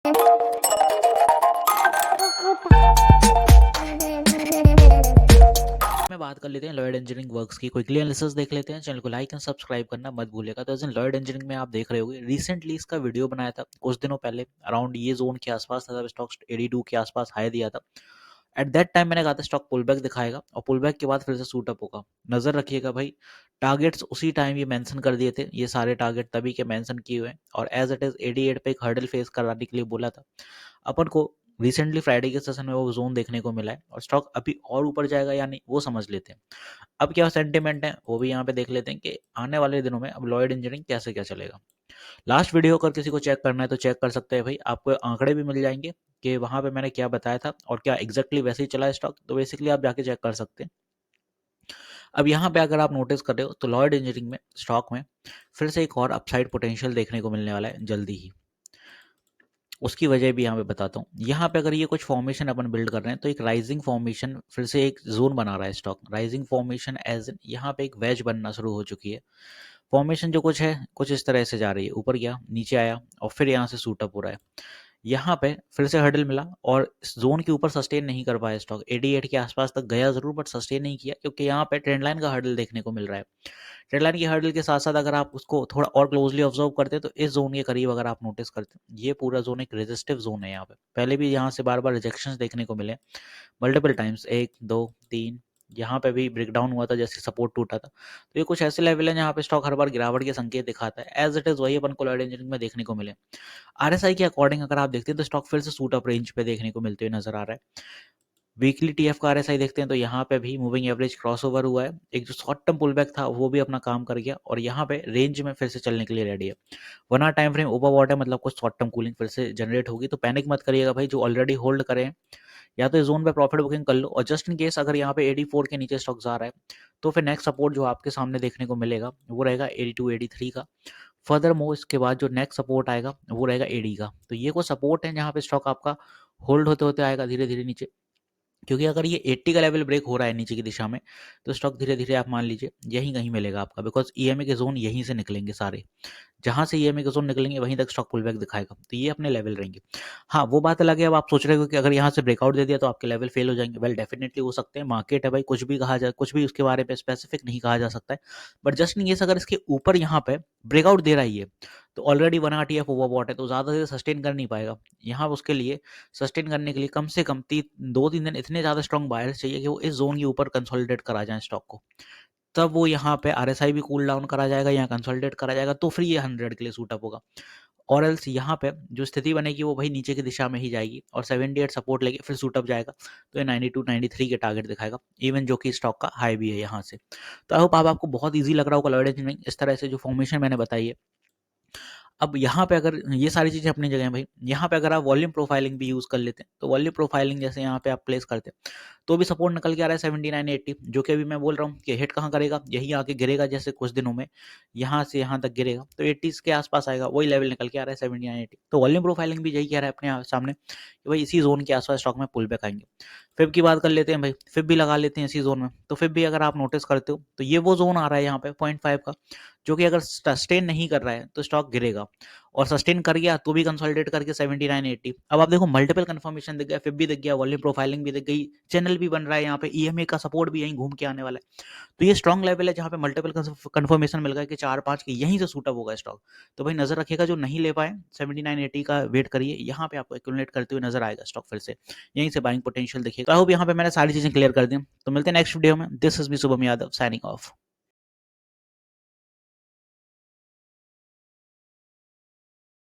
में बात कर लेते हैं लॉयड इंजीनियरिंग वर्क्स की। क्विकली एनालिसिस देख लेते हैं। चैनल को लाइक एंड सब्सक्राइब करना मत भूलिएगा। तो लॉयड इंजीनियरिंग में आप देख रहे होंगे रिसेंटली इसका वीडियो बनाया था कुछ दिनों पहले, अराउंड ये जोन के आसपास था, स्टॉक 82 के आसपास हाई दिया था। एट दैट टाइम मैंने कहा था स्टॉक पुल बैक दिखाएगा और पुल बैक के बाद फिर से सूट अप होगा। नजर रखिएगा भाई, टारगेट्स उसी टाइम ये मेंशन कर दिए थे, ये सारे टारगेट तभी के मेंशन किए हुए हैं और एज इट इज 88 पे एक हर्डल फेस कराने के लिए बोला था अपन को। रिसेंटली फ्राइडे के सेशन में वो जोन देखने को मिला है और स्टॉक अभी और ऊपर जाएगा या नहीं वो समझ लेते हैं। अब क्या सेंटिमेंट है वो भी यहाँ पे देख लेते हैं कि आने वाले दिनों में अब लॉयड इंजीनियरिंग कैसे क्या चलेगा। लास्ट वीडियो अगर किसी को चेक करना है तो चेक कर सकते हैं भाई, आपको आंकड़े भी मिल जाएंगे कि वहां पे मैंने क्या बताया था और क्या एग्जैक्टली वैसे ही चला स्टॉक। तो बेसिकली आप जाके चेक कर सकते हैं। अब यहाँ पे अगर आप नोटिस कर रहे हो तो लॉयड इंजीनियरिंग में स्टॉक में फिर से एक और अपसाइड पोटेंशियल देखने को मिलने वाला है जल्दी ही। उसकी वजह भी यहाँ पे बताता हूँ। यहाँ पे अगर ये कुछ फॉर्मेशन अपन बिल्ड कर रहे हैं तो एक राइजिंग फॉर्मेशन फिर से एक जोन बना रहा है स्टॉक। राइजिंग फॉर्मेशन एज यहाँ पे एक वेज बनना शुरू हो चुकी है। फॉर्मेशन जो कुछ है कुछ इस तरह से जा रही है, ऊपर गया नीचे आया और फिर यहाँ से सूट अप हो रहा है। यहाँ पे फिर से हर्डल मिला और इस जोन के ऊपर सस्टेन नहीं कर पाया स्टॉक। 88 के आसपास तक गया जरूर बट सस्टेन नहीं किया क्योंकि यहाँ पे ट्रेंड लाइन का हर्डल देखने को मिल रहा है। ट्रेंड लाइन की हर्डल के साथ साथ अगर आप उसको थोड़ा और क्लोजली ऑब्जर्व करते हैं तो इस जोन के करीब अगर आप नोटिस करते हैं ये पूरा जोन एक रेजिस्टिव जोन है। यहाँ पे पहले भी यहाँ से बार बार रिजेक्शंस देखने को मिले मल्टीपल टाइम्स, 1 2 3। यहाँ पे भी ब्रेकडाउन हुआ था जैसे सपोर्ट टूटा था। तो ये कुछ ऐसे लेवल है जहाँ पे स्टॉक हर बार गिरावट के संकेत दिखाता है। एज इट इज वही अपन को लॉयड इंजीनियरिंग में देखने को मिले। आरएसआई के अकॉर्डिंग अगर आप देखते हैं तो स्टॉक फिर से सूट अप रेंज पे देखने को मिलते हुए नजर आ रहा है। वीकली टीएफ का आरएसआई देखते हैं तो यहाँ पे भी मूविंग एवरेज क्रॉसओवर हुआ है। एक जो शॉर्ट टर्म पुल बैक था वो भी अपना काम कर गया और यहाँ पे रेंज में फिर से चलने के लिए रेडी है। 1 आवर टाइम फ्रेम ओवरबॉट है, मतलब कुछ शॉर्ट टर्म कूलिंग फिर से जनरेट होगी। तो पैनिक मत करिएगा भाई, जो ऑलरेडी होल्ड करें हैं या तो इस जोन पे प्रॉफिट बुकिंग कर लो और जस्ट इन केस अगर यहाँ पे 84 के नीचे स्टॉक जा रहा है तो फिर नेक्स्ट सपोर्ट जो आपके सामने देखने को मिलेगा वो रहेगा 82 83 का। फर्दर मोर इसके बाद जो नेक्स्ट सपोर्ट आएगा वो रहेगा 80 का। तो ये कोई सपोर्ट है जहाँ पे स्टॉक आपका होल्ड होते होते आएगा धीरे धीरे नीचे, क्योंकि अगर ये 80 का लेवल ब्रेक हो रहा है नीचे की दिशा में तो स्टॉक धीरे धीरे आप मान लीजिए यहीं कहीं मिलेगा आपका, बिकॉज ईएमए के जोन यहीं से निकलेंगे सारे। जहां से ईएमए के जोन निकलेंगे वहीं तक स्टॉक पुल बैक दिखाएगा, तो ये अपने लेवल रहेंगे। हाँ वो बात अलग है, अब आप सोच रहे हो कि अगर यहाँ से ब्रेकआउट दे दिया तो आपके लेवल फेल हो जाएंगे। वेल डेफिनेटली हो सकते हैं, मार्केट है भाई, कुछ भी कहा जाए, कुछ भी उसके बारे में स्पेसिफिक नहीं कहा जा सकता है। बट जस्ट इन केस अगर इसके ऊपर यहाँ पे ब्रेकआउट दे रही है तो ऑलरेडी 1 आरटीएफ ओवरबॉट है तो ज़्यादा देर सस्टेन कर नहीं पाएगा। यहाँ उसके लिए सस्टेन करने के लिए कम से कम 2-3 दिन इतने ज़्यादा स्ट्रॉन्ग बायर्स चाहिए कि वो इस जोन के ऊपर कंसोलिडेट करा जाए स्टॉक को। तब वो यहाँ पे आरएसआई भी कूल डाउन करा जाएगा, यहाँ कंसोलिडेट करा जाएगा, तो फिर ये 100 के लिए सूट अप होगा। और एल्स यहाँ पे जो स्थिति बनेगी वो भाई नीचे की दिशा में ही जाएगी और 78 सपोर्ट लेके फिर सूट अप जाएगा। तो ये 92 93 के टारगेट दिखाएगा, इवन जो कि स्टॉक का हाई भी है यहाँ से। तो आई होप आपको बहुत ईजी लग रहा होगा लॉयड इंजीनियरिंग। इस तरह से जो फॉर्मेशन मैंने बताई है, अब यहाँ पे अगर ये सारी चीज़ें अपनी जगह हैं भाई, यहाँ पे अगर आप वॉल्यूम प्रोफाइलिंग भी यूज़ कर लेते हैं तो वॉल्यूम प्रोफाइलिंग जैसे यहाँ पे आप प्लेस करते हैं तो भी सपोर्ट निकल के आ रहा है 79 80, जो कि अभी मैं बोल रहा हूँ कि हिट कहाँ करेगा, यही आके गिरेगा जैसे कुछ दिनों में यहाँ से यहाँ तक गिरेगा तो 80 के आसपास आएगा, वही लेवल निकल के आ रहा है 79 80। तो वॉल्यूम प्रोफाइलिंग भी यही कह रहा है अपने सामने कि भाई इसी जोन के आसपास स्टॉक में पुल बैक आएंगे। फिब की बात कर लेते हैं भाई, फिब भी लगा लेते हैं इसी जोन में। तो फिब भी अगर आप नोटिस करते हो तो ये वो जोन आ रहा है यहाँ पे 0.5 का, जो कि अगर सस्टेन नहीं कर रहा है तो स्टॉक गिरेगा और सस्टेन कर गया तो भी कंसोलिडेट करके 79 80। अब आप देखो मल्टीपल कंफर्मेशन दिख गया, फिब भी दिख गया, वॉल्यूम प्रोफाइलिंग भी दिख गई, चैनल भी बन रहा है, यहाँ पे ईएमए का सपोर्ट भी यहीं घूम के आने वाला है। तो ये स्ट्रॉन्ग लेवल है जहाँ पे मल्टीपल कंफर्मेशन मिल गया कि 4-5 के यहीं से सूट अप होगा स्टॉक। तो भाई नजर रखिएगा, जो नहीं ले पाए 79 80 का वेट करिए, यहाँ पे आपको एक्यूमुलेट करते हुए नजर आएगा स्टॉक फिर से, यहीं से बाइंग पोटेंशियल देखिएगा। तो आई होप यहाँ पे मैंने सारी चीजें क्लियर कर दी। तो मिलते हैं नेक्स्ट वीडियो में। This is me Shubham Yadav signing off.